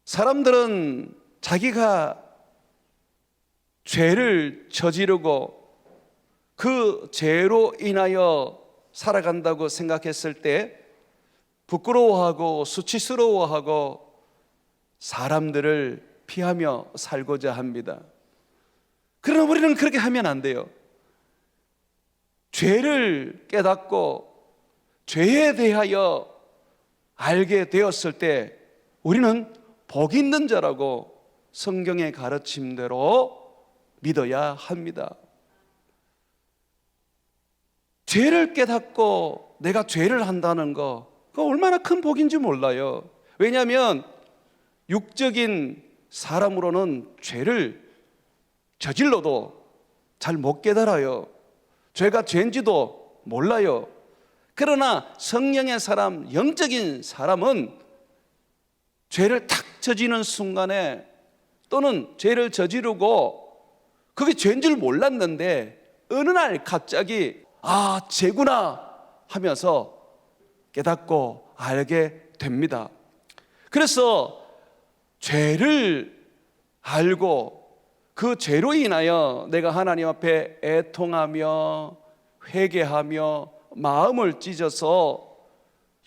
사람들은 자기가 죄를 저지르고 그 죄로 인하여 살아간다고 생각했을 때 부끄러워하고 수치스러워하고 사람들을 피하며 살고자 합니다. 그러나 우리는 그렇게 하면 안 돼요. 죄를 깨닫고 죄에 대하여 알게 되었을 때 우리는 복 있는 자라고 성경의 가르침대로 믿어야 합니다. 죄를 깨닫고 내가 죄를 한다는 거, 그거 얼마나 큰 복인지 몰라요. 왜냐하면 육적인 사람으로는 죄를 저질러도 잘 못 깨달아요. 죄가 죄인지도 몰라요. 그러나 성령의 사람, 영적인 사람은 죄를 탁 저지르는 순간에 또는 죄를 저지르고 그게 죄인 줄 몰랐는데 어느 날 갑자기 아, 죄구나 하면서 깨닫고 알게 됩니다. 그래서 죄를 알고 그 죄로 인하여 내가 하나님 앞에 애통하며 회개하며 마음을 찢어서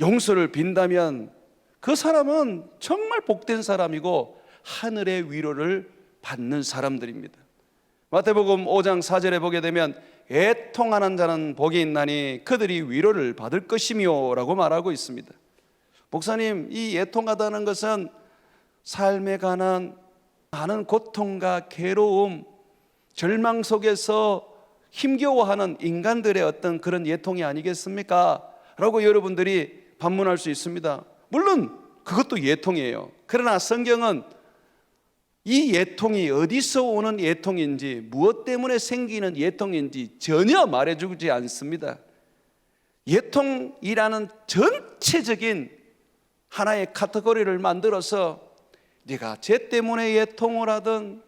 용서를 빈다면 그 사람은 정말 복된 사람이고 하늘의 위로를 받는 사람들입니다. 마태복음 5장 4절에 보게 되면 애통하는 자는 복이 있나니 그들이 위로를 받을 것이며 라고 말하고 있습니다. 목사님, 이 애통하다는 것은 삶에 관한 많은 고통과 괴로움, 절망 속에서 힘겨워하는 인간들의 어떤 그런 애통이 아니겠습니까? 라고 여러분들이 반문할 수 있습니다. 물론 그것도 애통이에요. 그러나 성경은 이 애통이 어디서 오는 애통인지, 무엇 때문에 생기는 애통인지 전혀 말해주지 않습니다. 애통이라는 전체적인 하나의 카테고리를 만들어서 네가 죄 때문에 애통을 하든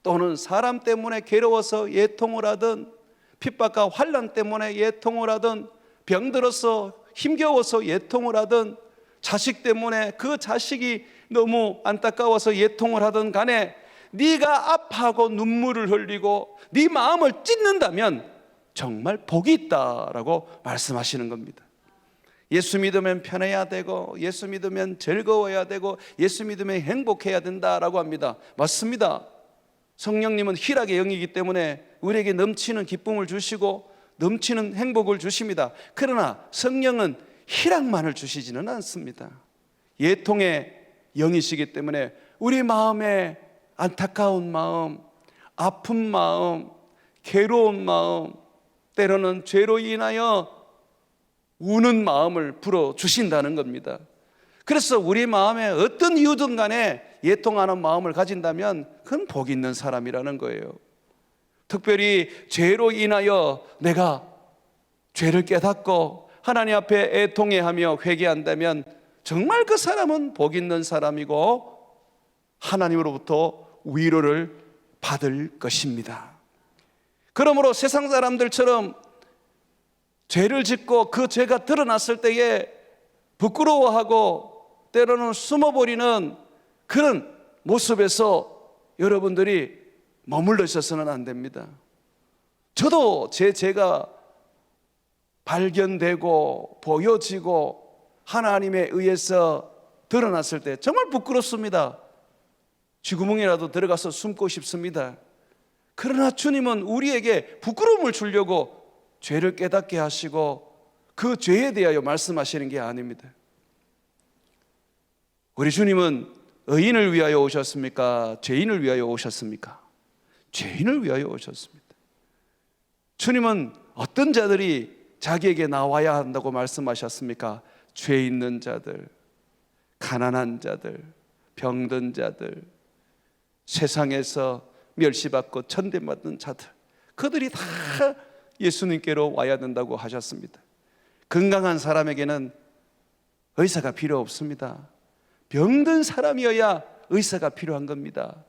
또는 사람 때문에 괴로워서 애통을 하든 핍박과 환난 때문에 애통을 하든 병들어서 힘겨워서 애통을 하든 자식 때문에 그 자식이 너무 안타까워서 애통을 하든 간에 네가 아파하고 눈물을 흘리고 네 마음을 찢는다면 정말 복이 있다라고 말씀하시는 겁니다. 예수 믿으면 편해야 되고 예수 믿으면 즐거워야 되고 예수 믿으면 행복해야 된다라고 합니다. 맞습니다. 성령님은 희락의 영이기 때문에 우리에게 넘치는 기쁨을 주시고 넘치는 행복을 주십니다. 그러나 성령은 희락만을 주시지는 않습니다. 예통의 영이시기 때문에 우리 마음에 안타까운 마음, 아픈 마음, 괴로운 마음, 때로는 죄로 인하여 우는 마음을 불어주신다는 겁니다. 그래서 우리 마음에 어떤 이유든 간에 애통하는 마음을 가진다면 그건 복 있는 사람이라는 거예요. 특별히 죄로 인하여 내가 죄를 깨닫고 하나님 앞에 애통해하며 회개한다면 정말 그 사람은 복 있는 사람이고 하나님으로부터 위로를 받을 것입니다. 그러므로 세상 사람들처럼 죄를 짓고 그 죄가 드러났을 때에 부끄러워하고 때로는 숨어버리는 그런 모습에서 여러분들이 머물러 있어서는 안 됩니다. 저도 제 죄가 발견되고 보여지고 하나님에 의해서 드러났을 때 정말 부끄럽습니다. 쥐구멍이라도 들어가서 숨고 싶습니다. 그러나 주님은 우리에게 부끄러움을 주려고 죄를 깨닫게 하시고 그 죄에 대하여 말씀하시는 게 아닙니다. 우리 주님은 의인을 위하여 오셨습니까? 죄인을 위하여 오셨습니까? 죄인을 위하여 오셨습니다. 주님은 어떤 자들이 자기에게 나와야 한다고 말씀하셨습니까? 죄 있는 자들, 가난한 자들, 병든 자들, 세상에서 멸시받고 천대받는 자들, 그들이 다 예수님께로 와야 된다고 하셨습니다. 건강한 사람에게는 의사가 필요 없습니다. 병든 사람이어야 의사가 필요한 겁니다.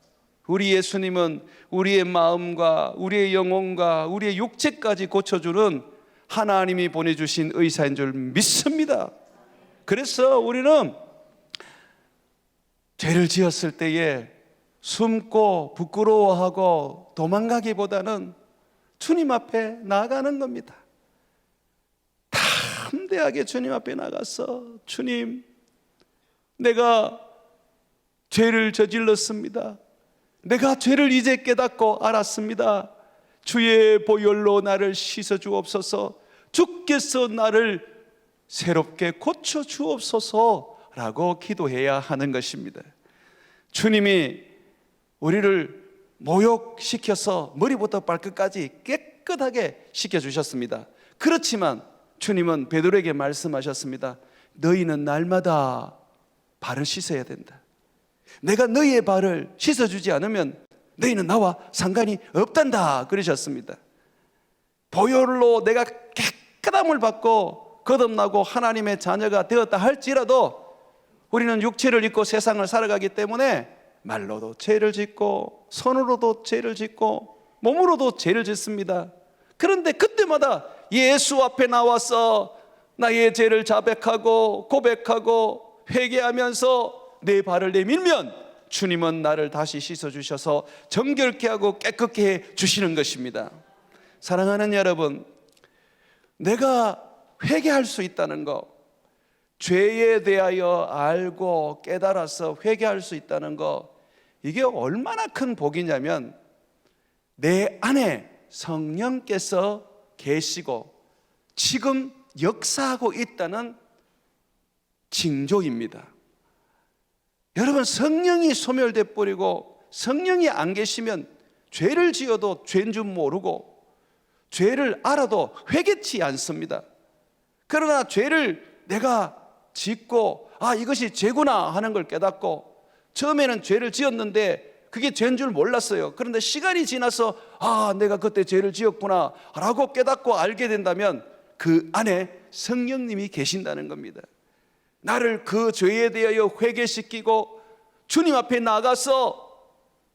우리 예수님은 우리의 마음과 우리의 영혼과 우리의 육체까지 고쳐주는 하나님이 보내주신 의사인 줄 믿습니다. 그래서 우리는 죄를 지었을 때에 숨고 부끄러워하고 도망가기보다는 주님 앞에 나아가는 겁니다. 담대하게 주님 앞에 나가서, 주님, 내가 죄를 저질렀습니다. 내가 죄를 이제 깨닫고 알았습니다. 주의 보혈로 나를 씻어 주옵소서. 주께서 나를 새롭게 고쳐 주옵소서라고 기도해야 하는 것입니다. 주님이 우리를 모욕시켜서 머리부터 발끝까지 깨끗하게 씻겨주셨습니다. 그렇지만 주님은 베드로에게 말씀하셨습니다. 너희는 날마다 발을 씻어야 된다. 내가 너희의 발을 씻어주지 않으면 너희는 나와 상관이 없단다 그러셨습니다. 보혈로 내가 깨끗함을 받고 거듭나고 하나님의 자녀가 되었다 할지라도 우리는 육체를 입고 세상을 살아가기 때문에 말로도 죄를 짓고 손으로도 죄를 짓고 몸으로도 죄를 짓습니다. 그런데 그때마다 예수 앞에 나와서 나의 죄를 자백하고 고백하고 회개하면서 내 발을 내밀면 주님은 나를 다시 씻어주셔서 정결케 하고 깨끗게 해 주시는 것입니다. 사랑하는 여러분, 내가 회개할 수 있다는 것, 죄에 대하여 알고 깨달아서 회개할 수 있다는 것, 이게 얼마나 큰 복이냐면 내 안에 성령께서 계시고 지금 역사하고 있다는 징조입니다. 여러분, 성령이 소멸돼 버리고 성령이 안 계시면 죄를 지어도 죄인 줄 모르고 죄를 알아도 회개치 않습니다. 그러나 죄를 내가 짓고 이것이 죄구나 하는 걸 깨닫고 처음에는 죄를 지었는데 그게 죄인 줄 몰랐어요. 그런데 시간이 지나서 내가 그때 죄를 지었구나 라고 깨닫고 알게 된다면 그 안에 성령님이 계신다는 겁니다. 나를 그 죄에 대하여 회개시키고 주님 앞에 나가서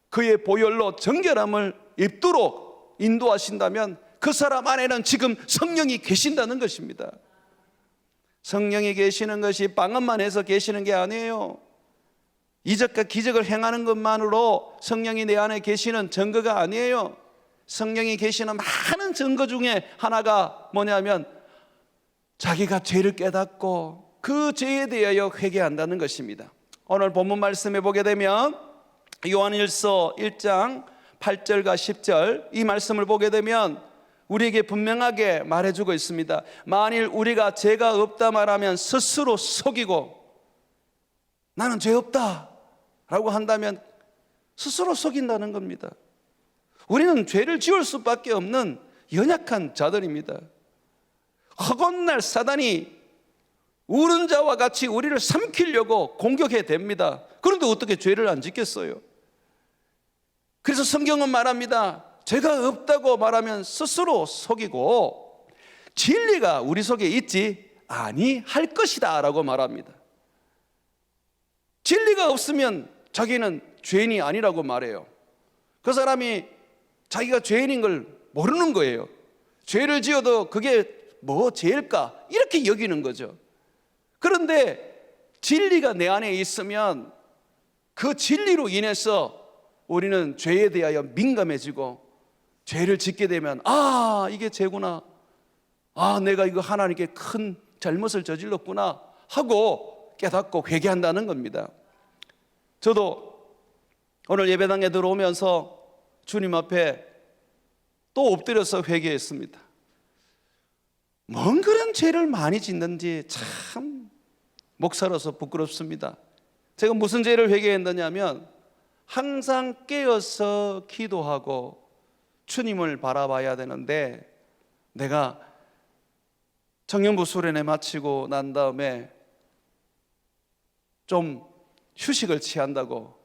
그의 보혈로 정결함을 입도록 인도하신다면 그 사람 안에는 지금 성령이 계신다는 것입니다. 성령이 계시는 것이 방언만 해서 계시는 게 아니에요. 이적과 기적을 행하는 것만으로 성령이 내 안에 계시는 증거가 아니에요. 성령이 계시는 많은 증거 중에 하나가 뭐냐면 자기가 죄를 깨닫고 그 죄에 대하여 회개한다는 것입니다. 오늘 본문 말씀에 보게 되면 요한일서 1장 8절과 10절 이 말씀을 보게 되면 우리에게 분명하게 말해주고 있습니다. 만일 우리가 죄가 없다 말하면 스스로 속이고 나는 죄 없다 라고 한다면 스스로 속인다는 겁니다. 우리는 죄를 지을 수밖에 없는 연약한 자들입니다. 허건날 사단이 우는 자와 같이 우리를 삼키려고 공격해 댑니다. 그런데 어떻게 죄를 안 짓겠어요? 그래서 성경은 말합니다. 죄가 없다고 말하면 스스로 속이고 진리가 우리 속에 있지 아니할 것이다 라고 말합니다. 진리가 없으면 자기는 죄인이 아니라고 말해요. 그 사람이 자기가 죄인인 걸 모르는 거예요. 죄를 지어도 그게 뭐 죄일까 이렇게 여기는 거죠. 그런데 진리가 내 안에 있으면 그 진리로 인해서 우리는 죄에 대하여 민감해지고 죄를 짓게 되면 이게 죄구나, 내가 이거 하나님께 큰 잘못을 저질렀구나 하고 깨닫고 회개한다는 겁니다. 저도 오늘 예배당에 들어오면서 주님 앞에 또 엎드려서 회개했습니다. 뭔 그런 죄를 많이 짓는지 참 목사로서 부끄럽습니다. 제가 무슨 죄를 회개했느냐면 항상 깨어서 기도하고 주님을 바라봐야 되는데 내가 청년부 수련회 마치고 난 다음에 좀 휴식을 취한다고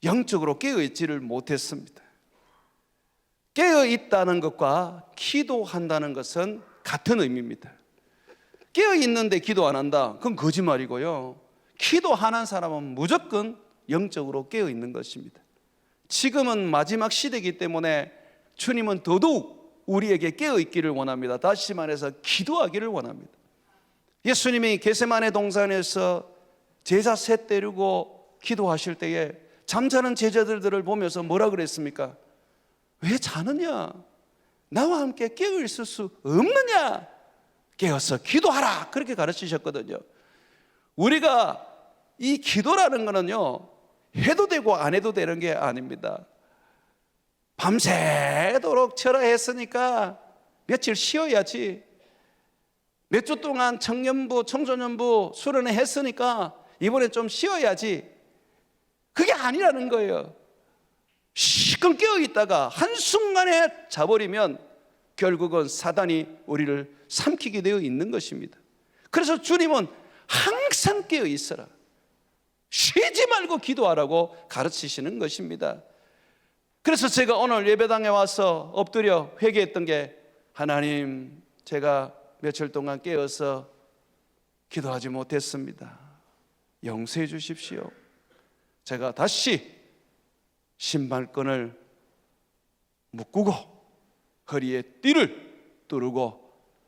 영적으로 깨어있지를 못했습니다. 깨어있다는 것과 기도한다는 것은 같은 의미입니다. 깨어있는데 기도 안 한다, 그건 거짓말이고요. 기도하는 사람은 무조건 영적으로 깨어있는 것입니다. 지금은 마지막 시대이기 때문에 주님은 더더욱 우리에게 깨어있기를 원합니다. 다시 말해서 기도하기를 원합니다. 예수님이 겟세마네 동산에서 제자 셋 데리고 기도하실 때에 잠자는 제자들을 보면서 뭐라 그랬습니까? 왜 자느냐? 나와 함께 깨어 있을 수 없느냐? 깨어서 기도하라, 그렇게 가르치셨거든요. 우리가 이 기도라는 거는요, 해도 되고 안 해도 되는 게 아닙니다. 밤새도록 철야했으니까 며칠 쉬어야지. 몇 주 동안 청년부, 청소년부 수련회 했으니까 이번에 좀 쉬어야지. 그게 아니라는 거예요. 시끈 깨어있다가 한순간에 자버리면 결국은 사단이 우리를 삼키게 되어 있는 것입니다. 그래서 주님은 항상 깨어있어라, 쉬지 말고 기도하라고 가르치시는 것입니다. 그래서 제가 오늘 예배당에 와서 엎드려 회개했던 게, 하나님, 제가 며칠 동안 깨어서 기도하지 못했습니다. 용서해 주십시오. 제가 다시 신발끈을 묶고 허리에 띠를 두르고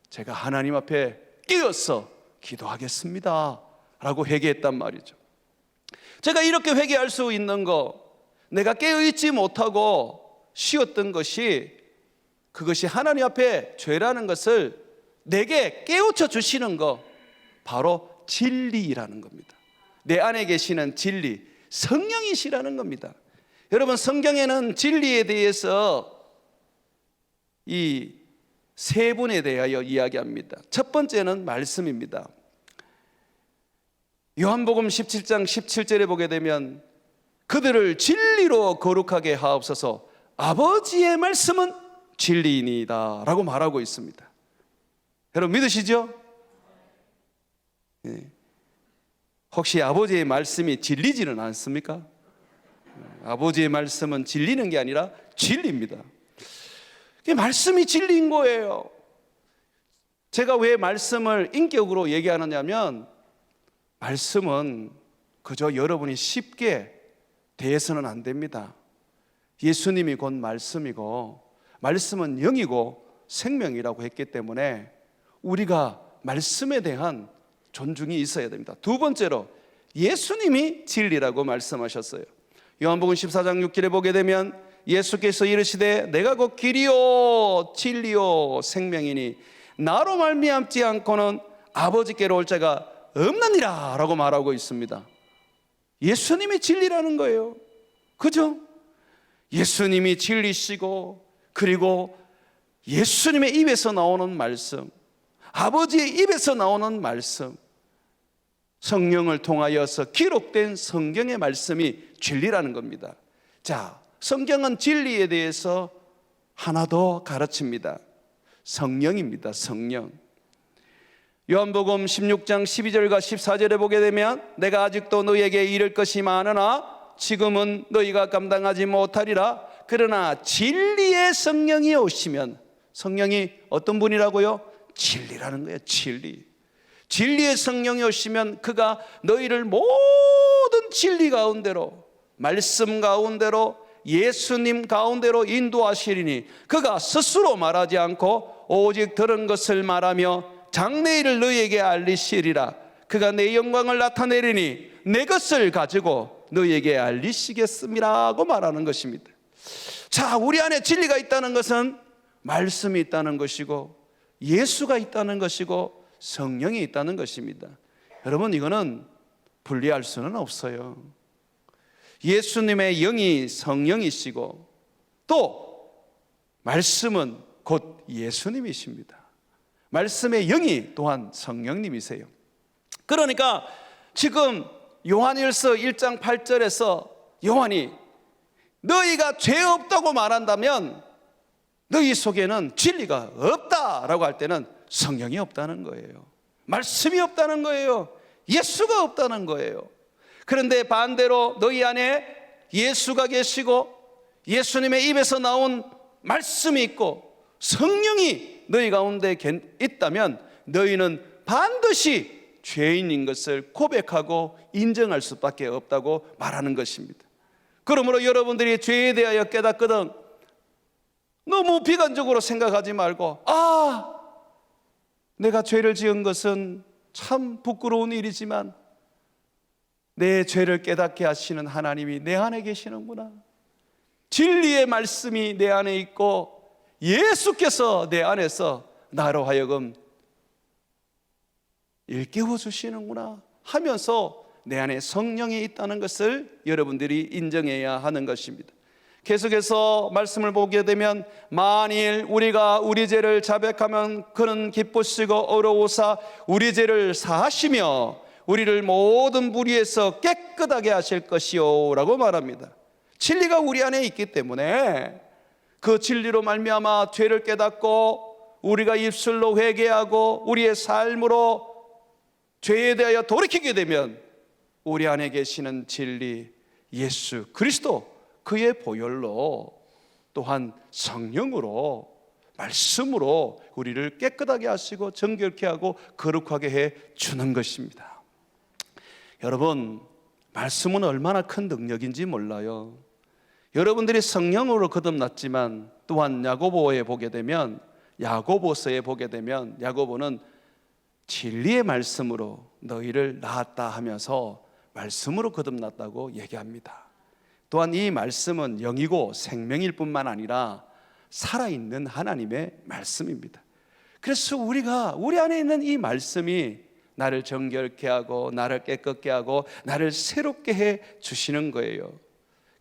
제가 하나님 앞에 깨어서 기도하겠습니다 라고 회개했단 말이죠. 제가 이렇게 회개할 수 있는 거, 내가 깨어있지 못하고 쉬었던 것이, 그것이 하나님 앞에 죄라는 것을 내게 깨우쳐 주시는 거, 바로 진리라는 겁니다. 내 안에 계시는 진리, 성령이시라는 겁니다. 여러분, 성경에는 진리에 대해서 이 세 분에 대하여 이야기합니다. 첫 번째는 말씀입니다. 요한복음 17장 17절에 보게 되면, 그들을 진리로 거룩하게 하옵소서, 아버지의 말씀은 진리이니이다 라고 말하고 있습니다. 여러분 믿으시죠? 네. 혹시 아버지의 말씀이 진리지는 않습니까? 아버지의 말씀은 진리는 게 아니라 진리입니다. 말씀이 진리인 거예요. 제가 왜 말씀을 인격으로 얘기하느냐면, 말씀은 그저 여러분이 쉽게 대해서는 안 됩니다. 예수님이 곧 말씀이고, 말씀은 영이고 생명이라고 했기 때문에 우리가 말씀에 대한 존중이 있어야 됩니다. 두 번째로, 예수님이 진리라고 말씀하셨어요. 요한복음 14장 6절에 보게 되면 예수께서 이르시되 내가 곧 길이요 진리요 생명이니 나로 말미암지 않고는 아버지께로 올 자가 없느니라 라고 말하고 있습니다. 예수님이 진리라는 거예요. 그죠? 예수님이 진리시고, 그리고 예수님의 입에서 나오는 말씀, 아버지의 입에서 나오는 말씀, 성령을 통하여서 기록된 성경의 말씀이 진리라는 겁니다. 자, 성경은 진리에 대해서 하나 더 가르칩니다. 성령입니다. 성령. 요한복음 16장 12절과 14절에 보게 되면, 내가 아직도 너희에게 이를 것이 많으나 지금은 너희가 감당하지 못하리라. 그러나 진리의 성령이 오시면, 성령이 어떤 분이라고요? 진리라는 거예요. 진리. 진리의 성령이 오시면 그가 너희를 모든 진리 가운데로, 말씀 가운데로, 예수님 가운데로 인도하시리니 그가 스스로 말하지 않고 오직 들은 것을 말하며 장래일을 너희에게 알리시리라. 그가 내 영광을 나타내리니 내 것을 가지고 너희에게 알리시겠음이라고 말하는 것입니다. 자, 우리 안에 진리가 있다는 것은 말씀이 있다는 것이고, 예수가 있다는 것이고, 성령이 있다는 것입니다. 여러분, 이거는 분리할 수는 없어요. 예수님의 영이 성령이시고, 또 말씀은 곧 예수님이십니다. 말씀의 영이 또한 성령님이세요. 그러니까 지금 요한일서 1장 8절에서 요한이 너희가 죄 없다고 말한다면 너희 속에는 진리가 없다라고 할 때는 성령이 없다는 거예요. 말씀이 없다는 거예요. 예수가 없다는 거예요. 그런데 반대로 너희 안에 예수가 계시고 예수님의 입에서 나온 말씀이 있고 성령이 너희 가운데 있다면 너희는 반드시 죄인인 것을 고백하고 인정할 수밖에 없다고 말하는 것입니다. 그러므로 여러분들이 죄에 대하여 깨닫거든 너무 비관적으로 생각하지 말고, 내가 죄를 지은 것은 참 부끄러운 일이지만 내 죄를 깨닫게 하시는 하나님이 내 안에 계시는구나. 진리의 말씀이 내 안에 있고 예수께서 내 안에서 나로 하여금 일깨워 주시는구나 하면서 내 안에 성령이 있다는 것을 여러분들이 인정해야 하는 것입니다. 계속해서 말씀을 보게 되면 만일 우리가 우리 죄를 자백하면 그는 기쁘시고 어로오사 우리 죄를 사하시며 우리를 모든 불의에서 깨끗하게 하실 것이요 라고 말합니다. 진리가 우리 안에 있기 때문에 그 진리로 말미암아 죄를 깨닫고 우리가 입술로 회개하고 우리의 삶으로 죄에 대하여 돌이키게 되면 우리 안에 계시는 진리 예수 그리스도 그의 보혈로 또한 성령으로 말씀으로 우리를 깨끗하게 하시고 정결케 하고 거룩하게 해 주는 것입니다. 여러분, 말씀은 얼마나 큰 능력인지 몰라요. 여러분들이 성령으로 거듭났지만 또한 야고보에 보게 되면 야고보서에 보게 되면 야고보는 진리의 말씀으로 너희를 낳았다 하면서 말씀으로 거듭났다고 얘기합니다. 또한 이 말씀은 영이고 생명일 뿐만 아니라 살아있는 하나님의 말씀입니다. 그래서 우리 안에 있는 이 말씀이 나를 정결케 하고 나를 깨끗게 하고 나를 새롭게 해 주시는 거예요.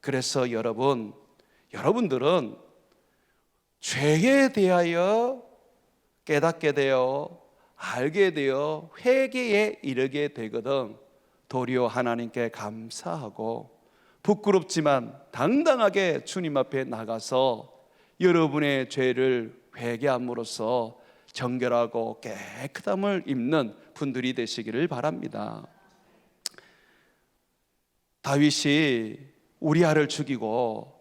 그래서 여러분들은 죄에 대하여 깨닫게 되어 알게 되어 회개에 이르게 되거든 도리어 하나님께 감사하고 부끄럽지만 당당하게 주님 앞에 나가서 여러분의 죄를 회개함으로써 정결하고 깨끗함을 입는 분들이 되시기를 바랍니다. 다윗이 우리아를 죽이고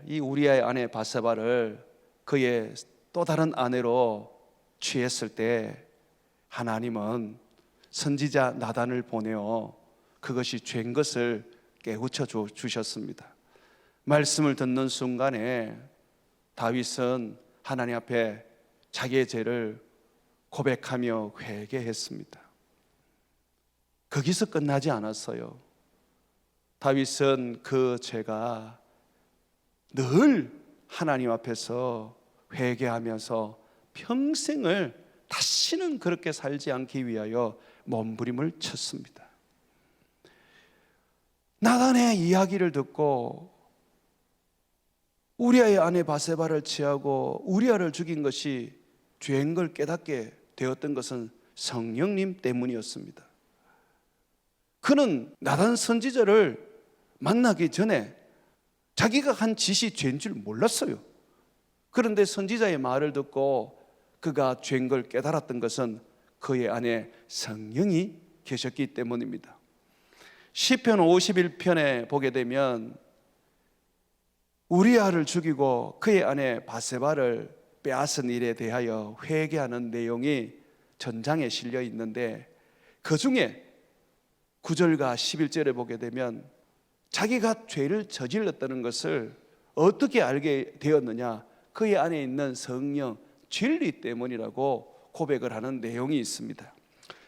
이 우리아의 아내 바세바를 그의 또 다른 아내로 취했을 때 하나님은 선지자 나단을 보내어 그것이 죄인 것을 깨우쳐 주셨습니다. 말씀을 듣는 순간에 다윗은 하나님 앞에 자기의 죄를 고백하며 회개했습니다. 거기서 끝나지 않았어요. 다윗은 그 죄가 늘 하나님 앞에서 회개하면서 평생을 다시는 그렇게 살지 않기 위하여 몸부림을 쳤습니다. 나단의 이야기를 듣고 우리아의 아내 바세바를 취하고 우리아를 죽인 것이 죄인 걸 깨닫게 되었던 것은 성령님 때문이었습니다. 그는 나단 선지자를 만나기 전에 자기가 한 짓이 죄인 줄 몰랐어요. 그런데 선지자의 말을 듣고 그가 죄인 걸 깨달았던 것은 그의 안에 성령이 계셨기 때문입니다. 시편 51편에 보게 되면 우리아를 죽이고 그의 아내 바세바를 빼앗은 일에 대하여 회개하는 내용이 전장에 실려 있는데 그 중에 9절과 11절에 보게 되면 자기가 죄를 저질렀다는 것을 어떻게 알게 되었느냐, 그의 안에 있는 성령 진리 때문이라고 고백을 하는 내용이 있습니다.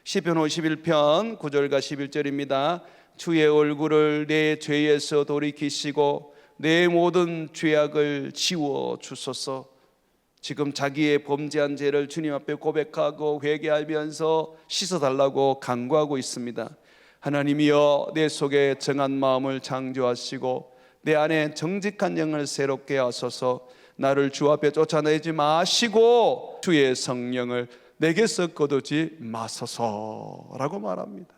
시편 51편 9절과 11절입니다. 주의 얼굴을 내 죄에서 돌이키시고 내 모든 죄악을 지워 주소서. 지금 자기의 범죄한 죄를 주님 앞에 고백하고 회개하면서 씻어달라고 간구하고 있습니다. 하나님이여, 내 속에 정한 마음을 창조하시고 내 안에 정직한 영을 새롭게 하소서. 나를 주 앞에 쫓아내지 마시고 주의 성령을 내게서 거두지 마소서라고 말합니다.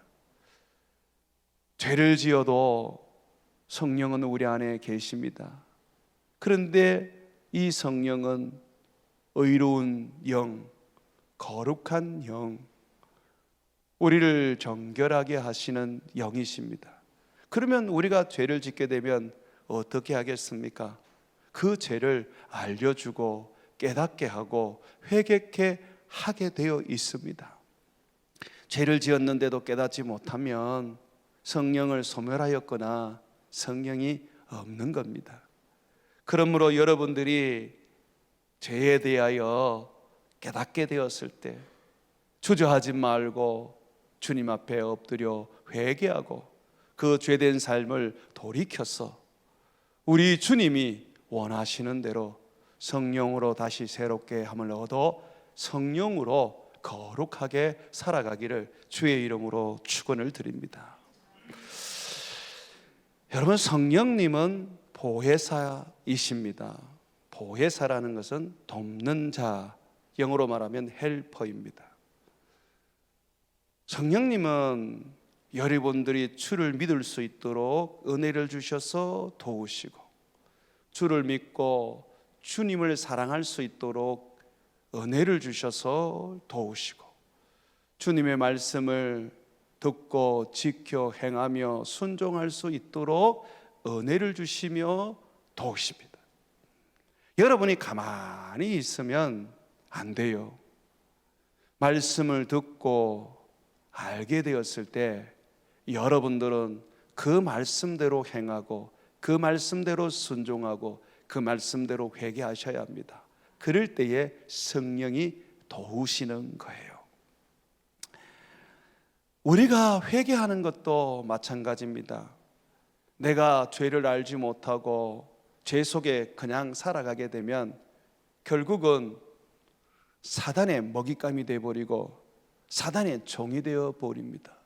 죄를 지어도 성령은 우리 안에 계십니다. 그런데 이 성령은 의로운 영, 거룩한 영, 우리를 정결하게 하시는 영이십니다. 그러면 우리가 죄를 짓게 되면 어떻게 하겠습니까? 그 죄를 알려주고 깨닫게 하고 회개케 하게 되어 있습니다. 죄를 지었는데도 깨닫지 못하면 성령을 소멸하였거나 성령이 없는 겁니다. 그러므로 여러분들이 죄에 대하여 깨닫게 되었을 때 주저하지 말고 주님 앞에 엎드려 회개하고 그 죄된 삶을 돌이켜서 우리 주님이 원하시는 대로 성령으로 다시 새롭게 함을 얻어 성령으로 거룩하게 살아가기를 주의 이름으로 축원을 드립니다. 여러분, 성령님은 보혜사이십니다. 보혜사라는 것은 돕는 자, 영어로 말하면 헬퍼입니다. 성령님은 여러분들이 주를 믿을 수 있도록 은혜를 주셔서 도우시고, 주를 믿고 주님을 사랑할 수 있도록 은혜를 주셔서 도우시고, 주님의 말씀을 듣고 지켜 행하며 순종할 수 있도록 은혜를 주시며 도우십니다. 여러분이 가만히 있으면 안 돼요. 말씀을 듣고 알게 되었을 때 여러분들은 그 말씀대로 행하고 그 말씀대로 순종하고 그 말씀대로 회개하셔야 합니다. 그럴 때에 성령이 도우시는 거예요. 우리가 회개하는 것도 마찬가지입니다. 내가 죄를 알지 못하고 죄 속에 그냥 살아가게 되면 결국은 사단의 먹잇감이 되어버리고 사단의 종이 되어버립니다.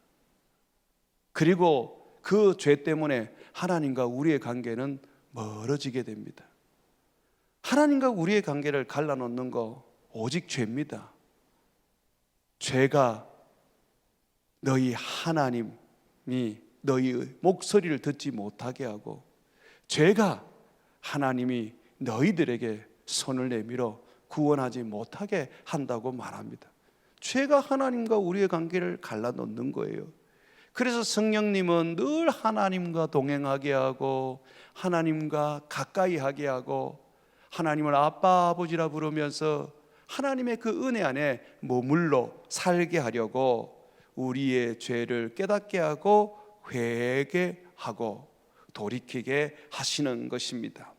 그리고 그 죄 때문에 하나님과 우리의 관계는 멀어지게 됩니다. 하나님과 우리의 관계를 갈라놓는 거 오직 죄입니다. 죄가 너희 하나님이 너희의 목소리를 듣지 못하게 하고, 죄가 하나님이 너희들에게 손을 내밀어 구원하지 못하게 한다고 말합니다. 죄가 하나님과 우리의 관계를 갈라놓는 거예요. 그래서 성령님은 늘 하나님과 동행하게 하고 하나님과 가까이 하게 하고 하나님을 아빠 아버지라 부르면서 하나님의 그 은혜 안에 머물러 살게 하려고 우리의 죄를 깨닫게 하고 회개하고 돌이키게 하시는 것입니다.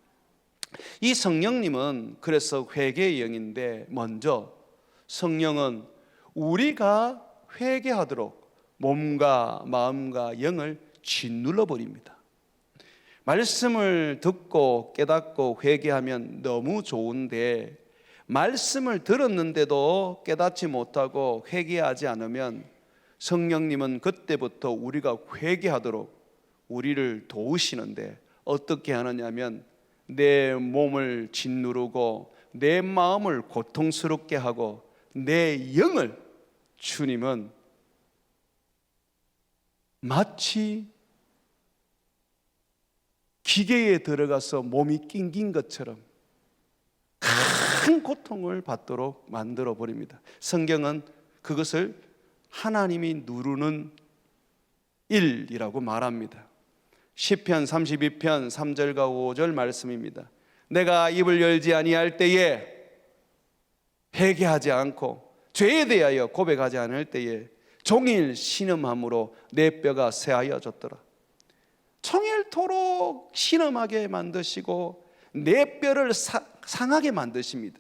이 성령님은 그래서 회개의 영인데, 먼저 성령은 우리가 회개하도록 몸과 마음과 영을 짓눌러 버립니다. 말씀을 듣고 깨닫고 회개하면 너무 좋은데, 말씀을 들었는데도 깨닫지 못하고 회개하지 않으면 성령님은 그때부터 우리가 회개하도록 우리를 도우시는데, 어떻게 하느냐면 내 몸을 짓누르고 내 마음을 고통스럽게 하고 내 영을 주님은 마치 기계에 들어가서 몸이 낑긴 것처럼 큰 고통을 받도록 만들어 버립니다. 성경은 그것을 하나님이 누르는 일이라고 말합니다. 시편 32편 3절과 5절 말씀입니다. 내가 입을 열지 아니할 때에, 회개하지 않고 죄에 대하여 고백하지 않을 때에 종일 신음함으로 내 뼈가 쇠하여졌더라. 종일토록 신음하게 만드시고 내 뼈를 상하게 만드십니다.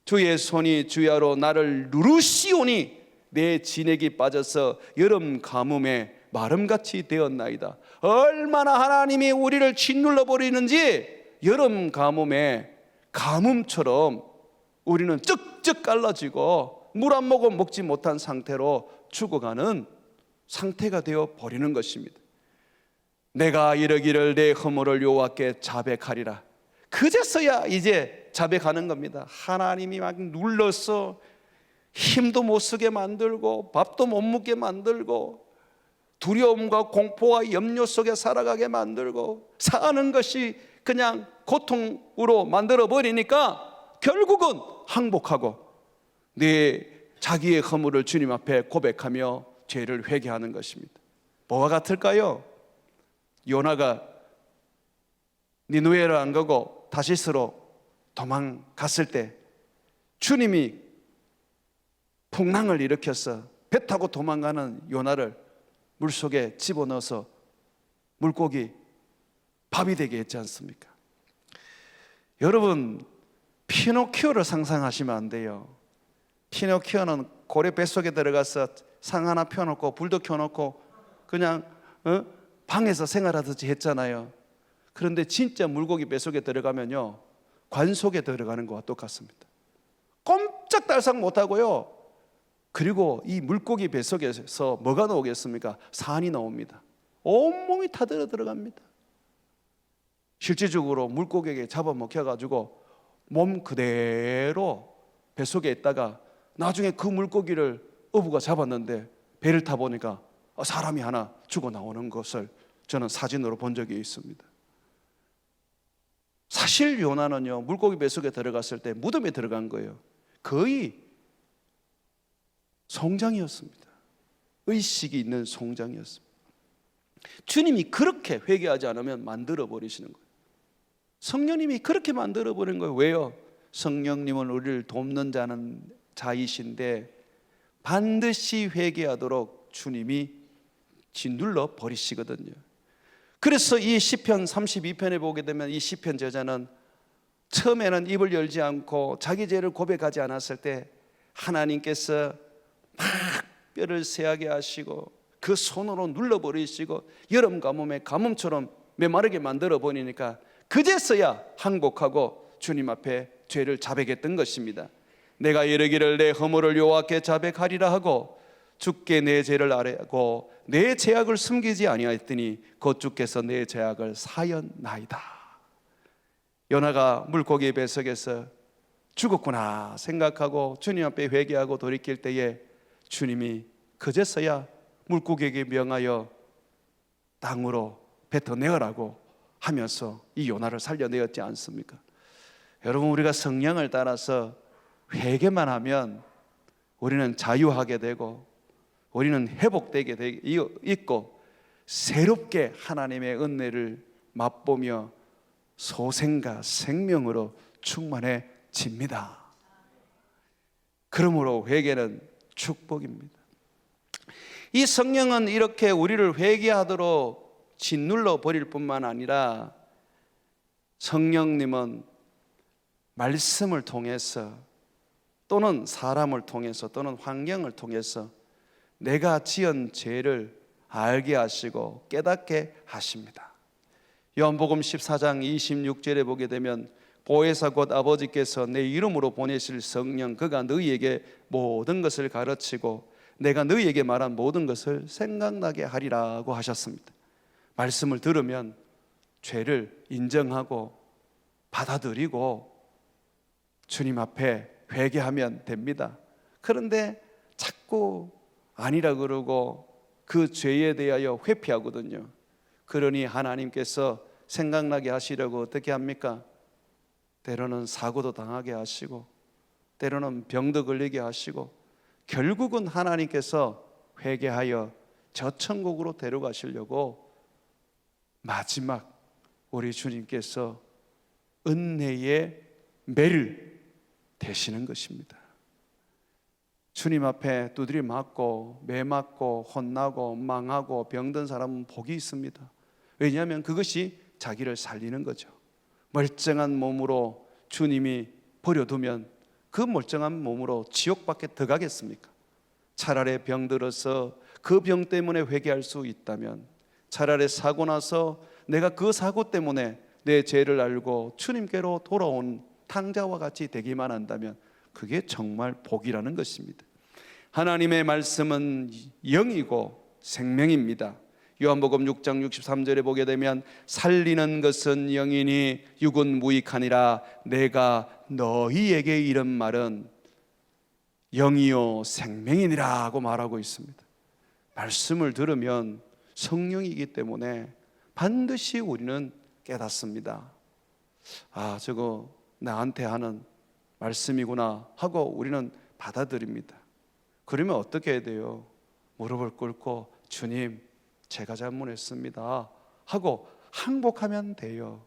주의 손이 주야로 나를 누르시오니 내 진액이 빠져서 여름 가뭄에 마름같이 되었나이다. 얼마나 하나님이 우리를 짓눌러 버리는지, 여름 가뭄에 가뭄처럼 우리는 쩍쩍 갈라지고 물 한 모금 먹지 못한 상태로 죽어가는 상태가 되어 버리는 것입니다. 내가 이르기를 내 허물을 여호와께 자백하리라. 그제서야 이제 자백하는 겁니다. 하나님이 막 눌러서 힘도 못 쓰게 만들고 밥도 못 먹게 만들고 두려움과 공포와 염려 속에 살아가게 만들고 사는 것이 그냥 고통으로 만들어 버리니까 결국은 항복하고 자기의 허물을 주님 앞에 고백하며 죄를 회개하는 것입니다. 뭐와 같을까요? 요나가 니느웨로 안 가고 다시스로 도망갔을 때 주님이 풍랑을 일으켜서 배 타고 도망가는 요나를 물속에 집어넣어서 물고기 밥이 되게 했지 않습니까? 여러분, 피노키오를 상상하시면 안 돼요. 피노키오는 고래 뱃속에 들어가서 상 하나 펴놓고 불도 켜놓고 그냥 방에서 생활하듯이 했잖아요. 그런데 진짜 물고기 뱃속에 들어가면요, 관 속에 들어가는 것과 똑같습니다. 꼼짝달싹 못하고요. 그리고 이 물고기 뱃속에서 뭐가 나오겠습니까? 산이 나옵니다. 온몸이 타들어 들어갑니다. 실질적으로 물고기에게 잡아먹혀가지고 몸 그대로 뱃속에 있다가 나중에 그 물고기를 어부가 잡았는데 배를 타보니까 사람이 하나 죽어 나오는 것을 저는 사진으로 본 적이 있습니다. 사실 요나는요, 물고기 뱃속에 들어갔을 때 무덤에 들어간 거예요. 거의 송장이었습니다. 의식이 있는 송장이었습니다. 주님이 그렇게 회개하지 않으면 만들어 버리시는 거예요. 성령님이 그렇게 만들어 버린 거예요. 왜요? 성령님은 우리를 돕는 자이신데 반드시 회개하도록 주님이 짓눌러 버리시거든요. 그래서 이 시편 32편에 보게 되면 이 시편 저자는 처음에는 입을 열지 않고 자기 죄를 고백하지 않았을 때 하나님께서 막 뼈를 새하게 하시고 그 손으로 눌러버리시고 여름 가뭄에 가뭄처럼 메마르게 만들어 버리니까 그제서야 항복하고 주님 앞에 죄를 자백했던 것입니다. 내가 이르기를 내 허물을 여호와께 자백하리라 하고 주께 내 죄를 아뢰고 내 죄악을 숨기지 아니하였더니 곧 주께서 내 죄악을 사였나이다. 요나가 물고기 뱃속에서 죽었구나 생각하고 주님 앞에 회개하고 돌이킬 때에 주님이 그제서야 물고기에게 명하여 땅으로 뱉어내어라고 하면서 이 요나를 살려내었지 않습니까? 여러분, 우리가 성령을 따라서 회개만 하면 우리는 자유하게 되고 우리는 회복되게 있고 새롭게 하나님의 은혜를 맛보며 소생과 생명으로 충만해집니다. 그러므로 회개는 축복입니다. 이 성령은 이렇게 우리를 회개하도록 짓눌러 버릴 뿐만 아니라 성령님은 말씀을 통해서 또는 사람을 통해서 또는 환경을 통해서 내가 지은 죄를 알게 하시고 깨닫게 하십니다. 요한복음 14장 26절에 보게 되면 보혜사 곧 아버지께서 내 이름으로 보내실 성령 그가 너희에게 모든 것을 가르치고 내가 너희에게 말한 모든 것을 생각나게 하리라고 하셨습니다. 말씀을 들으면 죄를 인정하고 받아들이고 주님 앞에 회개하면 됩니다. 그런데 자꾸 아니라 그러고 그 죄에 대하여 회피하거든요. 그러니 하나님께서 생각나게 하시려고 어떻게 합니까? 때로는 사고도 당하게 하시고 때로는 병도 걸리게 하시고 결국은 하나님께서 회개하여 저 천국으로 데려가시려고 마지막 우리 주님께서 은혜의 매를 대시는 것입니다. 주님 앞에 두드려 맞고 매 맞고 혼나고 망하고 병든 사람은 복이 있습니다. 왜냐하면 그것이 자기를 살리는 거죠. 멀쩡한 몸으로 주님이 버려두면 그 멀쩡한 몸으로 지옥 밖에 들어가겠습니까? 차라리 병들어서 그 병 때문에 회개할 수 있다면, 차라리 사고 나서 내가 그 사고 때문에 내 죄를 알고 주님께로 돌아온 탕자와 같이 되기만 한다면 그게 정말 복이라는 것입니다. 하나님의 말씀은 영이고 생명입니다. 요한복음 6장 63절에 보게 되면 살리는 것은 영이니 육은 무익하니라. 내가 너희에게 이런 말은 영이요 생명이니라 하고 말하고 있습니다. 말씀을 들으면 성령이기 때문에 반드시 우리는 깨닫습니다. 아, 저거 나한테 하는 말씀이구나 하고 우리는 받아들입니다. 그러면 어떻게 해야 돼요? 무릎을 꿇고 주님 제가 잘못했습니다 하고 항복하면 돼요.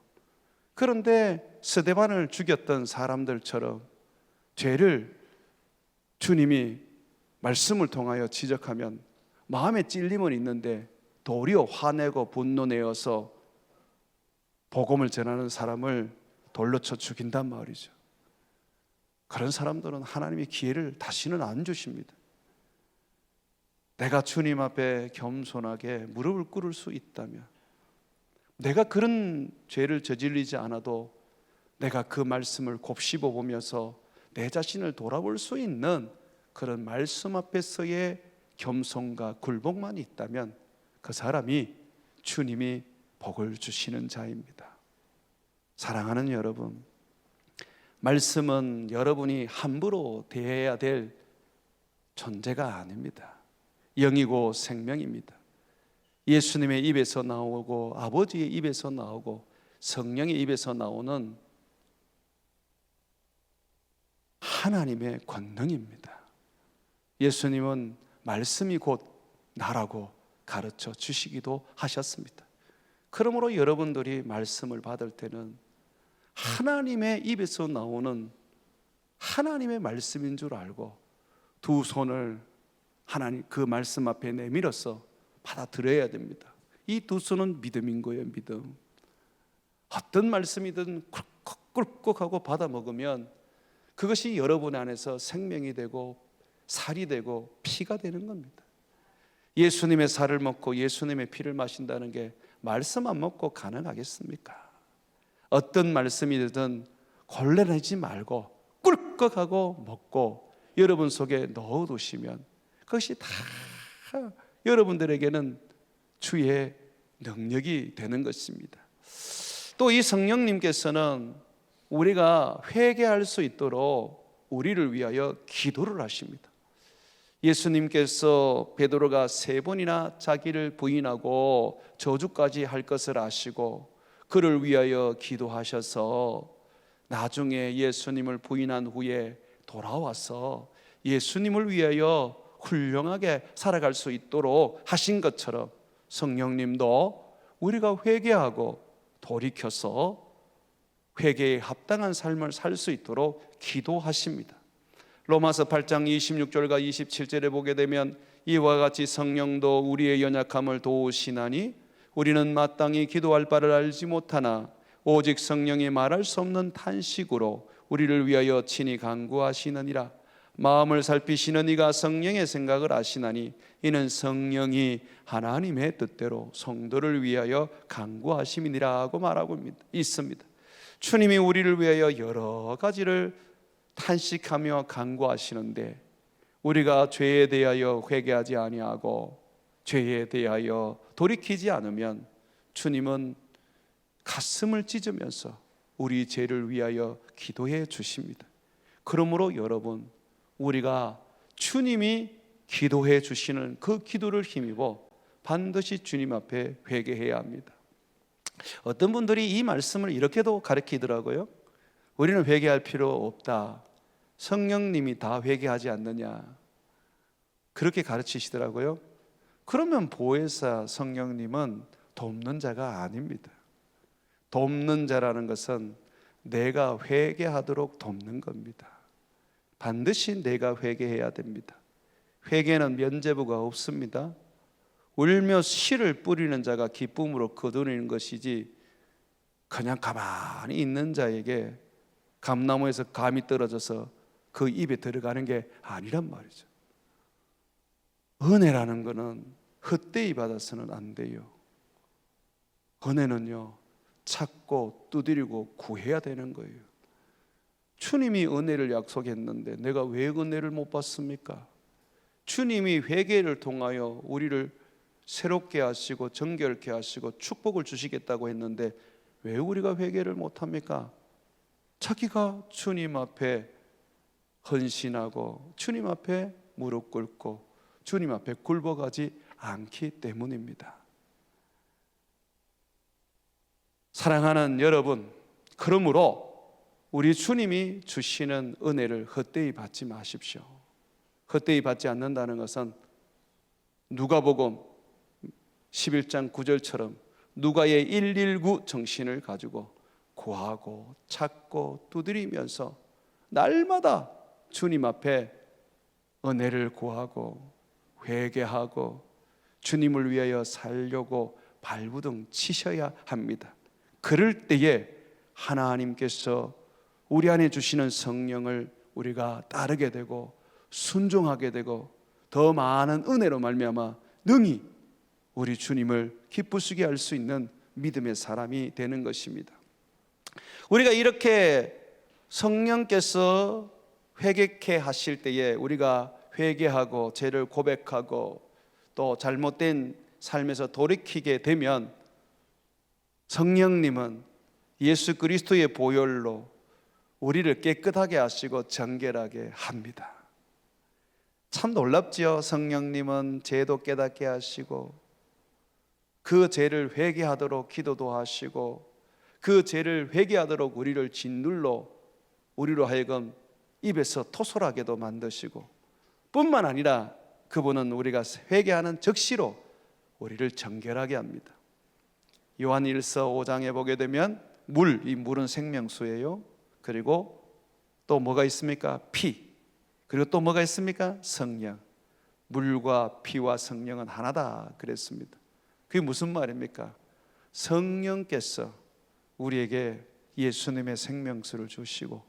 그런데 스데반을 죽였던 사람들처럼 죄를 주님이 말씀을 통하여 지적하면 마음에 찔림은 있는데 도리어 화내고 분노내어서 복음을 전하는 사람을 돌로 쳐 죽인단 말이죠. 그런 사람들은 하나님이 기회를 다시는 안 주십니다. 내가 주님 앞에 겸손하게 무릎을 꿇을 수 있다면, 내가 그런 죄를 저지르지 않아도 내가 그 말씀을 곱씹어 보면서 내 자신을 돌아볼 수 있는 그런 말씀 앞에서의 겸손과 굴복만 있다면 그 사람이 주님이 복을 주시는 자입니다. 사랑하는 여러분, 말씀은 여러분이 함부로 대해야 될 존재가 아닙니다. 영이고 생명입니다. 예수님의 입에서 나오고 아버지의 입에서 나오고 성령의 입에서 나오는 하나님의 권능입니다. 예수님은 말씀이 곧 나라고 가르쳐 주시기도 하셨습니다. 그러므로 여러분들이 말씀을 받을 때는 하나님의 입에서 나오는 하나님의 말씀인 줄 알고 두 손을 하나님 그 말씀 앞에 내밀어서 받아들여야 됩니다. 이 두 손은 믿음인 거예요. 믿음. 어떤 말씀이든 꿀꺽꿀꺽하고 받아 먹으면 그것이 여러분 안에서 생명이 되고 살이 되고 피가 되는 겁니다. 예수님의 살을 먹고 예수님의 피를 마신다는 게 말씀 안 먹고 가능하겠습니까? 어떤 말씀이든 걸레내지 말고 꿀꺽하고 먹고 여러분 속에 넣어두시면 그것이 다 여러분들에게는 주의 능력이 되는 것입니다. 또 이 성령님께서는 우리가 회개할 수 있도록 우리를 위하여 기도를 하십니다. 예수님께서 베드로가 3번이나 자기를 부인하고 저주까지 할 것을 아시고 그를 위하여 기도하셔서 나중에 예수님을 부인한 후에 돌아와서 예수님을 위하여 훌륭하게 살아갈 수 있도록 하신 것처럼 성령님도 우리가 회개하고 돌이켜서 회개에 합당한 삶을 살 수 있도록 기도하십니다. 로마서 8장 26절과 27절에 보게 되면 이와 같이 성령도 우리의 연약함을 도우시나니 우리는 마땅히 기도할 바를 알지 못하나 오직 성령이 말할 수 없는 탄식으로 우리를 위하여 친히 간구하시느니라. 마음을 살피시는 이가 성령의 생각을 아시나니 이는 성령이 하나님의 뜻대로 성도를 위하여 간구하심이니라 하고 말하고 있습니다. 주님이 우리를 위하여 여러 가지를 탄식하며 간구하시는데 우리가 죄에 대하여 회개하지 아니하고 죄에 대하여 돌이키지 않으면 주님은 가슴을 찢으면서 우리 죄를 위하여 기도해 주십니다. 그러므로 여러분, 우리가 주님이 기도해 주시는 그 기도를 힘입어 반드시 주님 앞에 회개해야 합니다. 어떤 분들이 이 말씀을 이렇게도 가르치더라고요. 우리는 회개할 필요 없다. 성령님이 다 회개하지 않느냐, 그렇게 가르치시더라고요. 그러면 보혜사 성령님은 돕는 자가 아닙니다. 돕는 자라는 것은 내가 회개하도록 돕는 겁니다. 반드시 내가 회개해야 됩니다. 회개는 면죄부가 없습니다. 울며 씨를 뿌리는 자가 기쁨으로 거두는 것이지 그냥 가만히 있는 자에게 감나무에서 감이 떨어져서 그 입에 들어가는 게 아니란 말이죠. 은혜라는 것은 헛되이 받아서는 안 돼요. 은혜는요, 찾고 두드리고 구해야 되는 거예요. 주님이 은혜를 약속했는데 내가 왜 은혜를 못 받습니까? 주님이 회개를 통하여 우리를 새롭게 하시고 정결케 하시고 축복을 주시겠다고 했는데 왜 우리가 회개를 못합니까? 자기가 주님 앞에 헌신하고 주님 앞에 무릎 꿇고 주님 앞에 굴복하지 않기 때문입니다. 사랑하는 여러분, 그러므로 우리 주님이 주시는 은혜를 헛되이 받지 마십시오. 헛되이 받지 않는다는 것은 누가복음 11장 9절처럼 누가의 119 정신을 가지고 구하고 찾고 두드리면서 날마다 주님 앞에 은혜를 구하고 회개하고 주님을 위하여 살려고 발부둥 치셔야 합니다. 그럴 때에 하나님께서 우리 안에 주시는 성령을 우리가 따르게 되고 순종하게 되고 더 많은 은혜로 말미암아 능히 우리 주님을 기쁘시게 할 수 있는 믿음의 사람이 되는 것입니다. 우리가 이렇게 성령께서 회개케 하실 때에 우리가 회개하고 죄를 고백하고 또 잘못된 삶에서 돌이키게 되면 성령님은 예수 그리스도의 보혈로 우리를 깨끗하게 하시고 정결하게 합니다. 참 놀랍지요. 성령님은 죄도 깨닫게 하시고 그 죄를 회개하도록 기도도 하시고 그 죄를 회개하도록 우리를 짓눌러 우리로 하여금 입에서 토설하게도 만드시고 뿐만 아니라 그분은 우리가 회개하는 즉시로 우리를 정결하게 합니다. 요한일서 5장에 보게 되면 이 물은 생명수예요. 그리고 또 뭐가 있습니까? 피. 그리고 또 뭐가 있습니까? 성령. 물과 피와 성령은 하나다 그랬습니다. 그게 무슨 말입니까? 성령께서 우리에게 예수님의 생명수를 주시고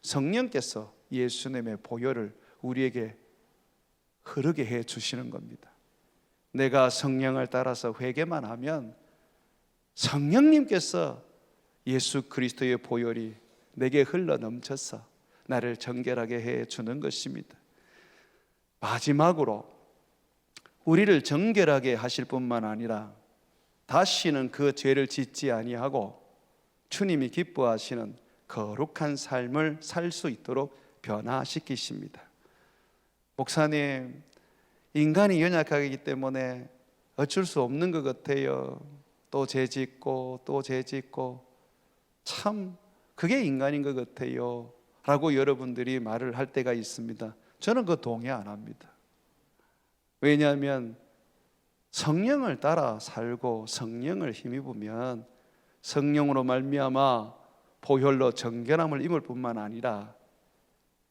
성령께서 예수님의 보혈을 우리에게 흐르게 해 주시는 겁니다. 내가 성령을 따라서 회개만 하면 성령님께서 예수 그리스도의 보혈이 내게 흘러 넘쳐서 나를 정결하게 해 주는 것입니다. 마지막으로 우리를 정결하게 하실 뿐만 아니라 다시는 그 죄를 짓지 아니하고 주님이 기뻐하시는 거룩한 삶을 살 수 있도록 변화시키십니다. 목사님, 인간이 연약하기 때문에 어쩔 수 없는 것 같아요. 또 죄 짓고 또 죄 짓고 참 그게 인간인 것 같아요 라고 여러분들이 말을 할 때가 있습니다. 저는 그 동의 안 합니다. 왜냐하면 성령을 따라 살고 성령을 힘입으면 성령으로 말미암아 보혈로 정결함을 입을 뿐만 아니라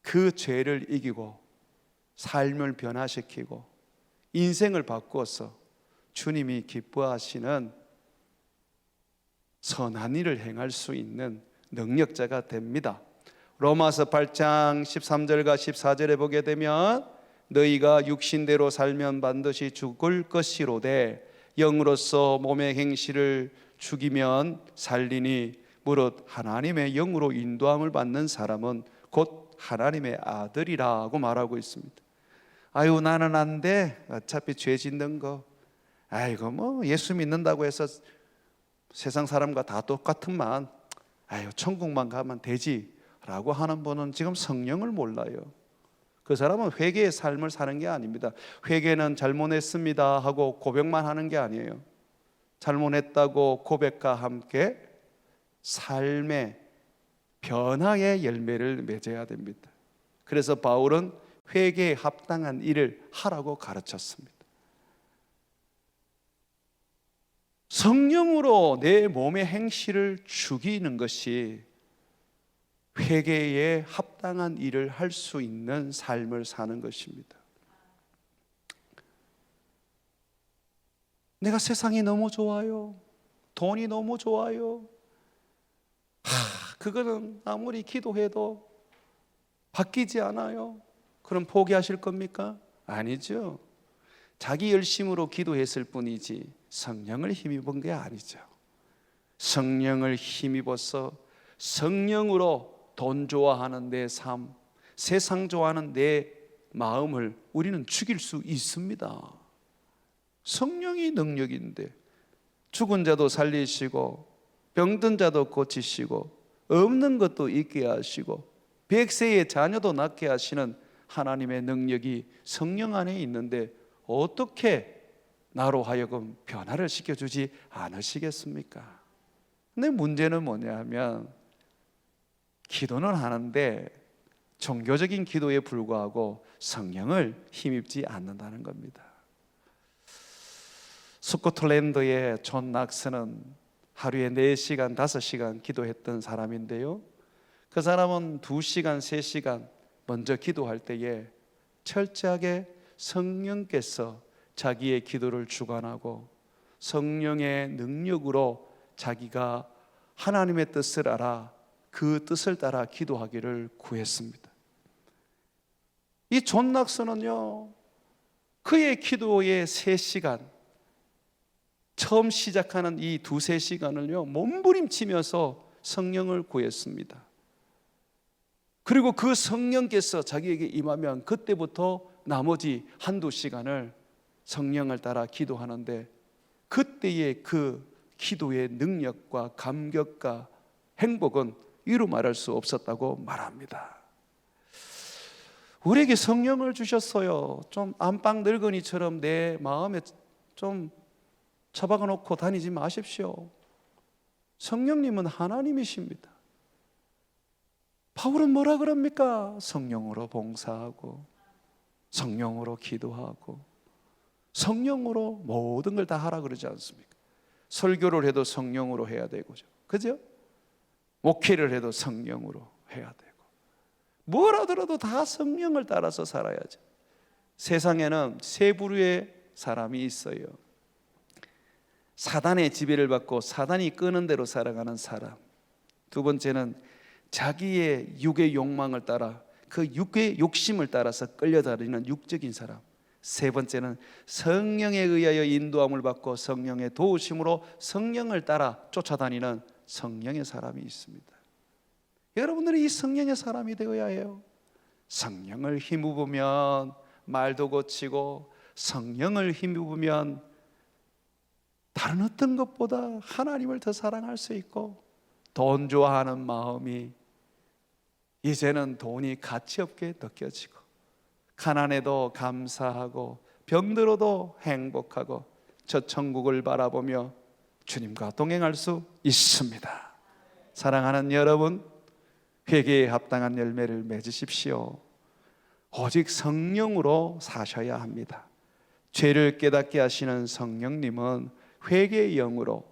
그 죄를 이기고 삶을 변화시키고 인생을 바꾸어서 주님이 기뻐하시는 선한 일을 행할 수 있는 능력자가 됩니다. 로마서 8장 13절과 14절에 보게 되면 너희가 육신대로 살면 반드시 죽을 것이로되 영으로서 몸의 행실을 죽이면 살리니 무릇 하나님의 영으로 인도함을 받는 사람은 곧 하나님의 아들이라고 말하고 있습니다. 아유 나는 안 돼. 어차피 죄 짓는 거. 아이고 뭐 예수 믿는다고 해서 세상 사람과 다 똑같은만 아유 천국만 가면 되지 라고 하는 분은 지금 성령을 몰라요. 그 사람은 회개의 삶을 사는 게 아닙니다. 회개는 잘못했습니다 하고 고백만 하는 게 아니에요. 잘못했다고 고백과 함께 삶의 변화의 열매를 맺어야 됩니다. 그래서 바울은 회개에 합당한 일을 하라고 가르쳤습니다. 성령으로 내 몸의 행실을 죽이는 것이 회개에 합당한 일을 할 수 있는 삶을 사는 것입니다. 내가 세상이 너무 좋아요. 돈이 너무 좋아요. 그거는 아무리 기도해도 바뀌지 않아요. 그럼 포기하실 겁니까? 아니죠. 자기 열심으로 기도했을 뿐이지 성령을 힘입은 게 아니죠. 성령을 힘입어서 성령으로 돈 좋아하는 내 삶, 세상 좋아하는 내 마음을 우리는 죽일 수 있습니다. 성령이 능력인데 죽은 자도 살리시고 병든 자도 고치시고 없는 것도 있게 하시고 100세의 자녀도 낳게 하시는 하나님의 능력이 성령 안에 있는데 어떻게 나로 하여금 변화를 시켜주지 않으시겠습니까? 근데 문제는 뭐냐 하면 기도는 하는데 종교적인 기도에 불과하고 성령을 힘입지 않는다는 겁니다. 스코틀랜드의 존 낙스는 하루에 4시간, 5시간 기도했던 사람인데요. 그 사람은 2시간, 3시간 먼저 기도할 때에 철저하게 성령께서 자기의 기도를 주관하고 성령의 능력으로 자기가 하나님의 뜻을 알아 그 뜻을 따라 기도하기를 구했습니다. 이 존 낙스는요 그의 기도의 3시간, 처음 시작하는 이 2-3시간을요 몸부림치면서 성령을 구했습니다. 그리고 그 성령께서 자기에게 임하면 그때부터 나머지 1-2시간을 성령을 따라 기도하는데, 그때의 그 기도의 능력과 감격과 행복은 이루 말할 수 없었다고 말합니다. 우리에게 성령을 주셨어요. 좀 안방 늙은이처럼 내 마음에 좀 처박아 놓고 다니지 마십시오. 성령님은 하나님이십니다. 바울은 뭐라 그럽니까? 성령으로 봉사하고 성령으로 기도하고 성령으로 모든 걸 다 하라 그러지 않습니까? 설교를 해도 성령으로 해야 되고, 그죠? 목회를 해도 성령으로 해야 되고, 뭘 하더라도 다 성령을 따라서 살아야죠. 세상에는 3부류의 사람이 있어요. 사단의 지배를 받고 사단이 끄는 대로 살아가는 사람. 2번째는 자기의 육의 욕망을 따라, 그 육의 욕심을 따라서 끌려다니는 육적인 사람. 3번째는 성령에 의하여 인도함을 받고 성령의 도우심으로 성령을 따라 쫓아다니는 성령의 사람이 있습니다. 여러분들이 이 성령의 사람이 되어야 해요. 성령을 힘입으면 말도 고치고, 성령을 힘입으면 다른 어떤 것보다 하나님을 더 사랑할 수 있고, 돈 좋아하는 마음이 이제는 돈이 가치 없게 느껴지고, 가난해도 감사하고 병들어도 행복하고 저 천국을 바라보며 주님과 동행할 수 있습니다. 사랑하는 여러분, 회개에 합당한 열매를 맺으십시오. 오직 성령으로 사셔야 합니다. 죄를 깨닫게 하시는 성령님은 회개의 영으로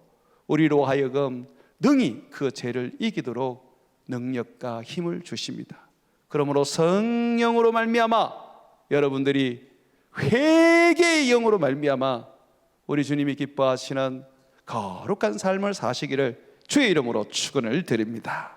우리로 하여금 능히 그 죄를 이기도록 능력과 힘을 주십니다. 그러므로 성령으로 말미암아 여러분들이 회개의 영으로 말미암아 우리 주님이 기뻐하시는 거룩한 삶을 사시기를 주의 이름으로 축원을 드립니다.